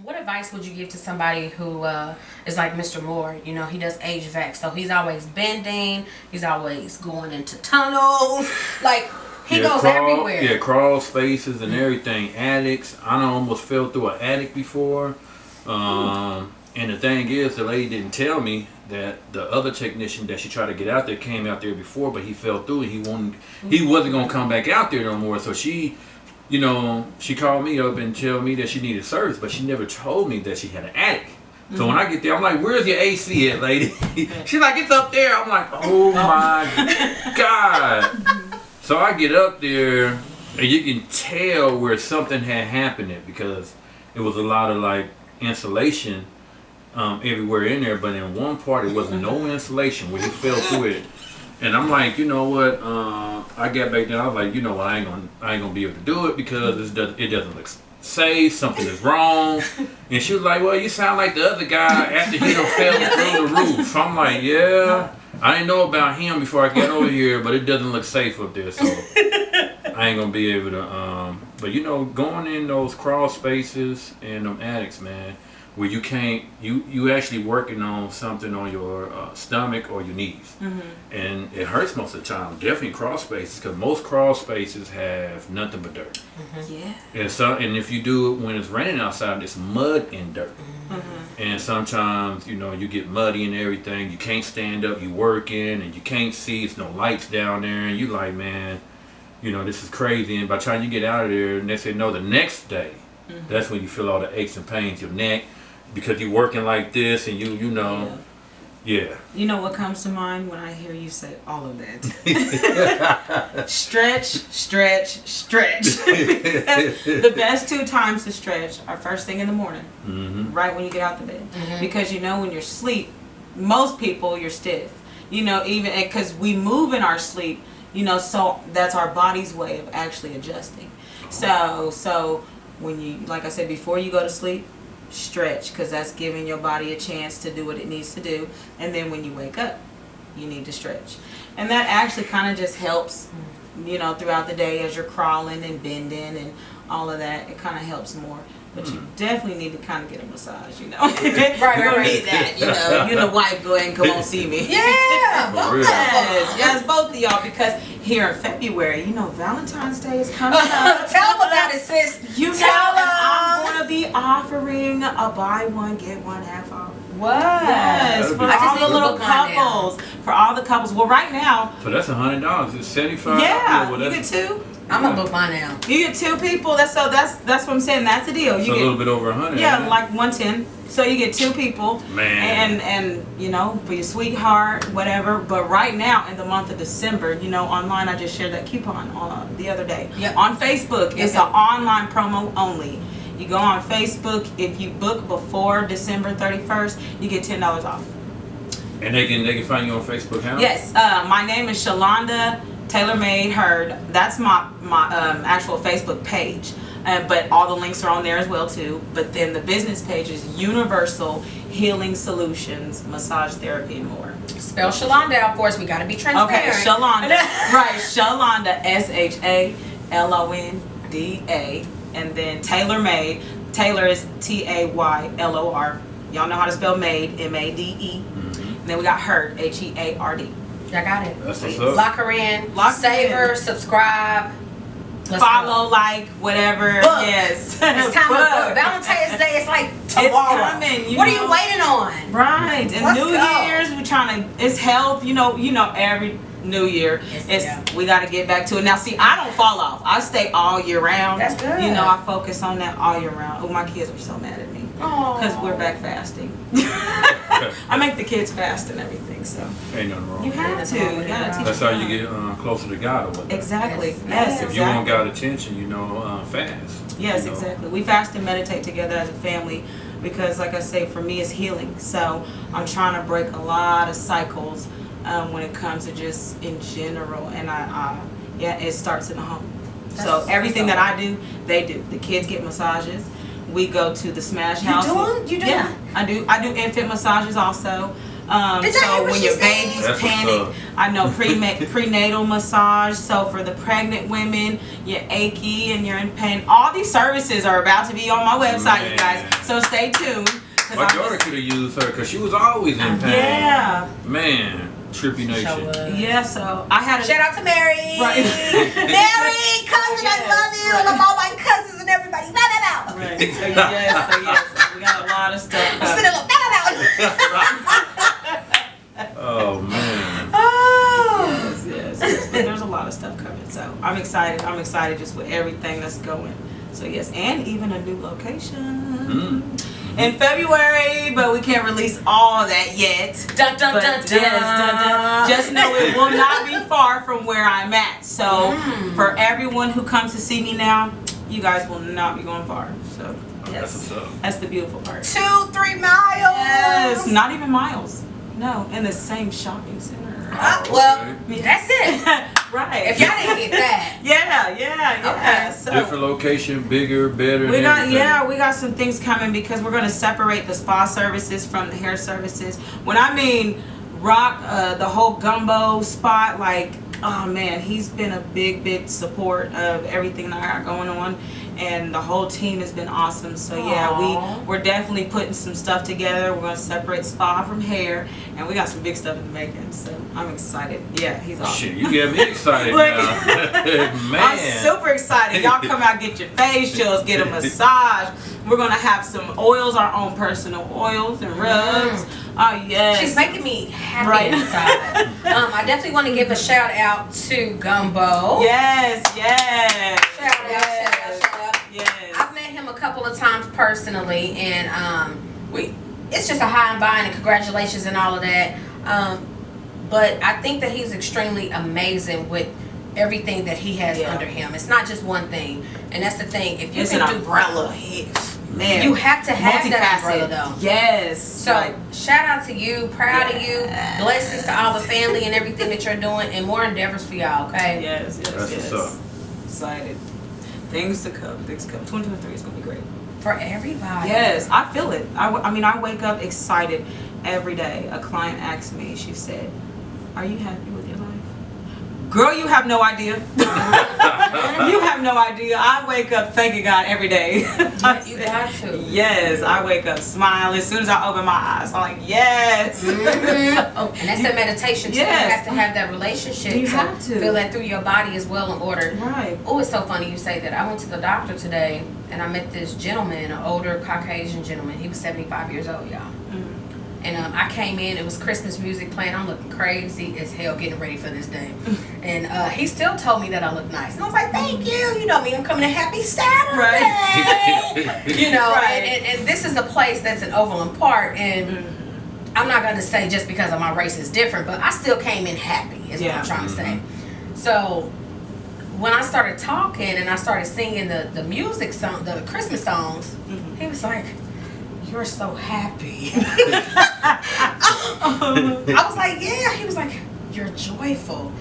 What advice would you give to somebody who is like Mr. Moore? You know, he does HVAC, so he's always bending, he's always going into tunnels, like he goes everywhere. Yeah, crawl spaces and everything. Attics. I done almost fell through an attic before. And the thing is, the lady didn't tell me that the other technician that she tried to get out there came out there before, but he fell through and he wasn't gonna come back out there no more. So she, you know, she called me up and told me that she needed service, but she never told me that she had an attic. So when I get there, I'm like, "Where's your AC at, lady?" She's like, "It's up there." I'm like, "Oh my God!" So I get up there, and you can tell where something had happened there because it was a lot of like insulation everywhere in there, but in one part it wasn't no insulation where he fell through it. And I'm like, you know what? I got back there. I was like, you know what? I ain't gonna be able to do it because it doesn't look safe. Something is wrong. And she was like, well, you sound like the other guy after he done fell through the roof. I'm like, yeah. I didn't know about him before I got over here, but it doesn't look safe up there, so I ain't gonna be able to. But you know, going in those crawl spaces and them attics, man, where you can't, you actually working on something on your stomach or your knees, and it hurts most of the time. Definitely crawl spaces, because most crawl spaces have nothing but dirt. Yeah. And if you do it when it's raining outside, it's mud and dirt. And sometimes, you know, you get muddy and everything. You can't stand up. You working and you can't see. It's no lights down there, and you like, man, you know, this is crazy. And by the time you get out of there, and they say no, the next day, that's when you feel all the aches and pains, your neck, because you're working like this, and you know, yeah. You know what comes to mind when I hear you say all of that? Stretch, stretch, stretch. The best 2 times to stretch are first thing in the morning, right when you get out the bed. Because you know when you're asleep, most people, you're stiff. You know, even because we move in our sleep, you know, so that's our body's way of actually adjusting. So when you, like I said, before you go to sleep, stretch, because that's giving your body a chance to do what it needs to do. And then when you wake up, you need to stretch, and that actually kind of just helps, you know, throughout the day as you're crawling and bending and all of that. It kind of helps more, but you definitely need to kind of get a massage, you know. Right. Need that, you know. You and the wife, go ahead and come on see me. Yeah, both of us. Yes, both of y'all, because here in February, you know, Valentine's Day is coming up. Tell them about it, sis. You Tell know, and them. I'm going to be offering a buy one, get one half off. What? Yes, for all the little couples. For all the couples. Well, right now. So that's $100. It's $75. Yeah, Well, you get 2. I'm gonna book mine now. You get 2 people. That's what I'm saying. That's the deal. You so get a little bit over 100. Yeah, like 110. So you get 2 people. Man. And you know, for your sweetheart, whatever. But right now, in the month of December, you know, online, I just shared that coupon the other day. Yep. On Facebook, it's an online promo only. You go on Facebook. If you book before December 31st, you get $10 off. And they can find you on Facebook. How? Yes. My name is Shalonda Taylor Made Heard. That's my actual Facebook page. But all the links are on there as well too. But then the business page is Universal Healing Solutions, Massage Therapy and more. Spell Shalonda out for us. We gotta be transparent. Okay, Shalonda. Right, Shalonda, SHALONDA, and then Taylor Made. Taylor is TAYLOR. Y'all know how to spell Made, MADE. And then we got Heard, HEARD. I got it. That's what's up. Lock her in. Save her. Subscribe. Follow, like, whatever. Book. Yes. It's time to book. Valentine's Day is like tomorrow. It's coming. What are you waiting on? Right. And Let's New go. Year's, we're trying to. It's health. You know. Every New Year, we got to get back to it. Now, see, I don't fall off. I stay all year round. That's good. You know, I focus on that all year round. Oh, my kids are so mad at me because we're back fasting. I make the kids fast and everything, so Ain't nothing wrong. you have to. You gotta teach That's them. how you get closer to God or whatever. Exactly. Yes. Yes. If you want God attention, you know, fast. Yes, you know. exactly. We fast and meditate together as a family because, like I say, for me, it's healing. So I'm trying to break a lot of cycles when it comes to just in general. And it starts in the home. So everything that I do, they do. The kids get massages. We go to the Smash House. You do? Yeah, I do. I do infant massages also. So when your baby's That's panic, I know prenatal massage. So for the pregnant women, you're achy and you're in pain. All these services are about to be on my website, you guys. So stay tuned. My daughter could have used her because she was always in pain. Yeah. Man, Trippy Nation. Yeah, so I had a shout out to Mary. Right. Mary, cousin, I love you. I love all my cousins and everybody. Bow, bow, bow. Right. So yes, we got a lot of stuff. Spit a little bow, bow. Oh man. Oh. Yes. There's a lot of stuff coming. So I'm excited. I'm excited just with everything that's going. So yes, and even a new location. In February, but we can't release all that yet. Dun, dun, But dun, yes, dun. dun, dun. Just know it will not be far from where I'm at. So for everyone who comes to see me now, you guys will not be going far. So That's what's up. that's the beautiful part. 2-3 miles. Yes, not even miles. No, in the same shopping center. Well, that's it. Right. If y'all didn't get that. Yeah. Okay. So Different location, bigger, better. we and got everything. we got some things coming because we're gonna separate the spa services from the hair services. When I mean Rock, the whole gumbo spot, like, oh man, he's been a big support of everything that I got going on, and the whole team has been awesome. So yeah, Aww. we're definitely putting some stuff together. We're gonna separate spa from hair, and we got some big stuff in the making. So I'm excited. Yeah, he's awesome. Shit, you get me excited Look. now. Man. I'm super excited. Y'all come out, get your facials, get a massage. We're gonna have some oils, our own personal oils and rubs. Oh yes. She's making me happy Right. inside. I definitely want to give a shout out to Gumbo. Yes. Shout out. Yes. I've met him a couple of times personally, and it's just a high and by and congratulations and all of that. But I think that he's extremely amazing with everything that he has under him. It's not just one thing, and that's the thing. If you It's can an do umbrella. Man. you have to have that umbrella though. Yes. So shout out to you, proud of you, blessings to all the family and everything that you're doing, and more endeavors for y'all. Okay. Yes. That's what's up. Excited. Things to come. 2023 is gonna be great. For everybody. Yes, I feel it. I mean, I wake up excited every day. A client asked me, she said, "Are you happy with your life?" Girl, you have no idea. You have no idea. I wake up thanking God every day. You got to. Yes, I wake up smiling. As soon as I open my eyes, I'm like, yes. And that's the meditation too. Yes. You have to have that relationship. You have to. Feel that through your body as well in order. Right. Oh, it's so funny you say that. I went to the doctor today and I met this gentleman, an older Caucasian gentleman. He was 75 years old, y'all. And I came in, it was Christmas music playing. I'm looking crazy as hell getting ready for this day. And he still told me that I look nice. And I was like, thank you. You know me, I'm coming to Happy Saturday. Right. You know, Right. and this is a place that's in Overland Park. And I'm not going to say just because of my race is different, but I still came in happy is what I'm trying to say. So when I started talking and I started singing the music song, the Christmas songs, he was like, "You're so happy." I was like, yeah. He was like, "You're joyful."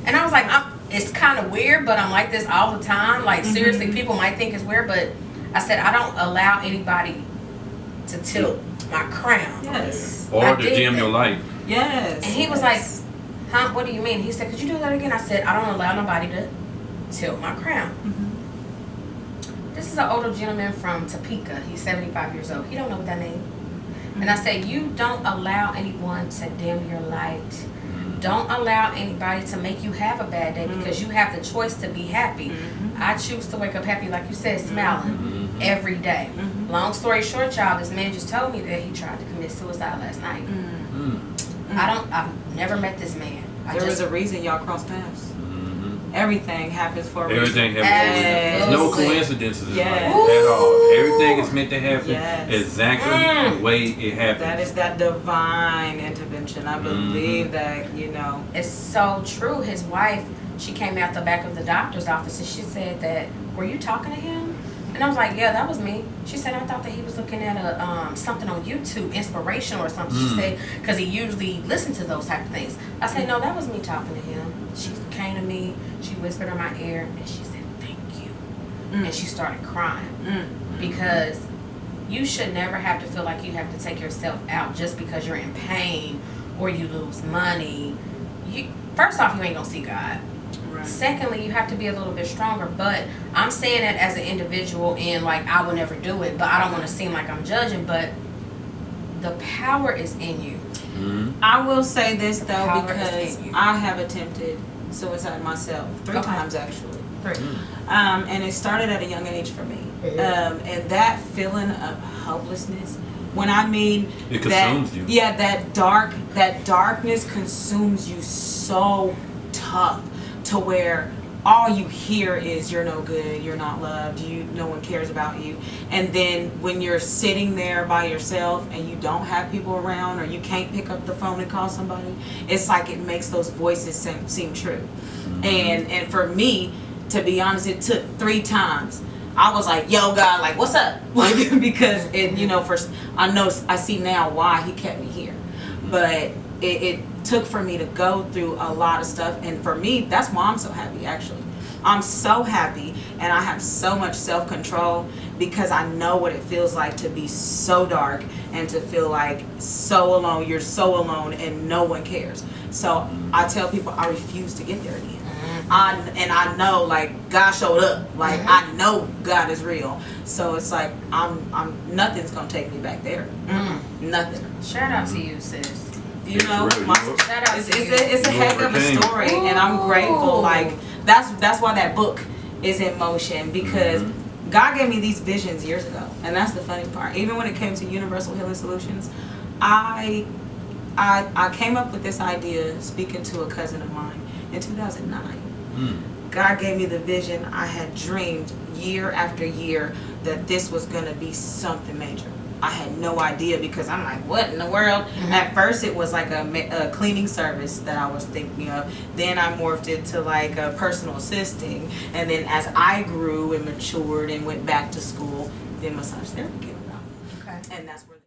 And I was like, it's kind of weird, but I'm like this all the time. Like, seriously, people might think it's weird, but I said, I don't allow anybody to tilt my crown. Yes. Or I to did dim that. your light. Yes. And he was like, huh, what do you mean? He said, could you do that again? I said, I don't allow nobody to tilt my crown. This is an older gentleman from Topeka. He's 75 years old. He don't know what that means. And I said, you don't allow anyone to dim your light. Don't allow anybody to make you have a bad day because you have the choice to be happy. I choose to wake up happy, like you said, smiling every day. Long story short, y'all, this man just told me that he tried to commit suicide last night. I've never met this man. There was a reason y'all crossed paths. Everything happens for a reason. Everything happens. Yes. No coincidences in life Yes. at all. Everything is meant to happen Yes. exactly the way it happens. That is that divine intervention. I believe that, you know. It's so true. His wife, she came out the back of the doctor's office and she said that, were you talking to him? And I was like, yeah, that was me. She said, I thought that he was looking at something on YouTube, inspiration or something. She said, because he usually listens to those type of things. I said, no, that was me talking to him. She came to me, she whispered in my ear, and she said, thank you. And she started crying. Because you should never have to feel like you have to take yourself out just because you're in pain or you lose money, first off, you ain't gonna see God. Right. Secondly, you have to be a little bit stronger. But I'm saying that as an individual, and like I will never do it, but I don't want to seem like I'm judging. But the power is in you. I will say this though, Power because is in you. I have attempted suicide myself 3 times actually. 3. And it started at a young age for me. And that feeling of hopelessness, when I mean it consumes you. Yeah, that darkness consumes you so tough to where all you hear is you're no good, you're not loved, no one cares about you. And then when you're sitting there by yourself and you don't have people around, or you can't pick up the phone and call somebody, it's like it makes those voices seem true. And for me, to be honest, it took 3 times. I was like, yo, God, like, what's up? Like, because I see now why he kept me here. But it took for me to go through a lot of stuff, and for me, that's why I'm so happy. Actually, I'm so happy, and I have so much self-control because I know what it feels like to be so dark and to feel like so alone. You're so alone and no one cares. So I tell people I refuse to get there again. I know, like, God showed up. Like, I know God is real. So it's like nothing's gonna take me back there. Nothing. Shout out to you, sis. You know, shout out to you. It's a heck of a story. Ooh. And I'm grateful. Like, that's why that book is in motion, because God gave me these visions years ago, and that's the funny part. Even when it came to Universal Healing Solutions, I came up with this idea speaking to a cousin of mine in 2009. God gave me the vision. I had dreamed year after year that this was going to be something major. I had no idea, because I'm like, what in the world? At first it was like a cleaning service that I was thinking of. Then I morphed it to like a personal assisting. And then as I grew and matured and went back to school, then massage therapy came about. Okay. And that's where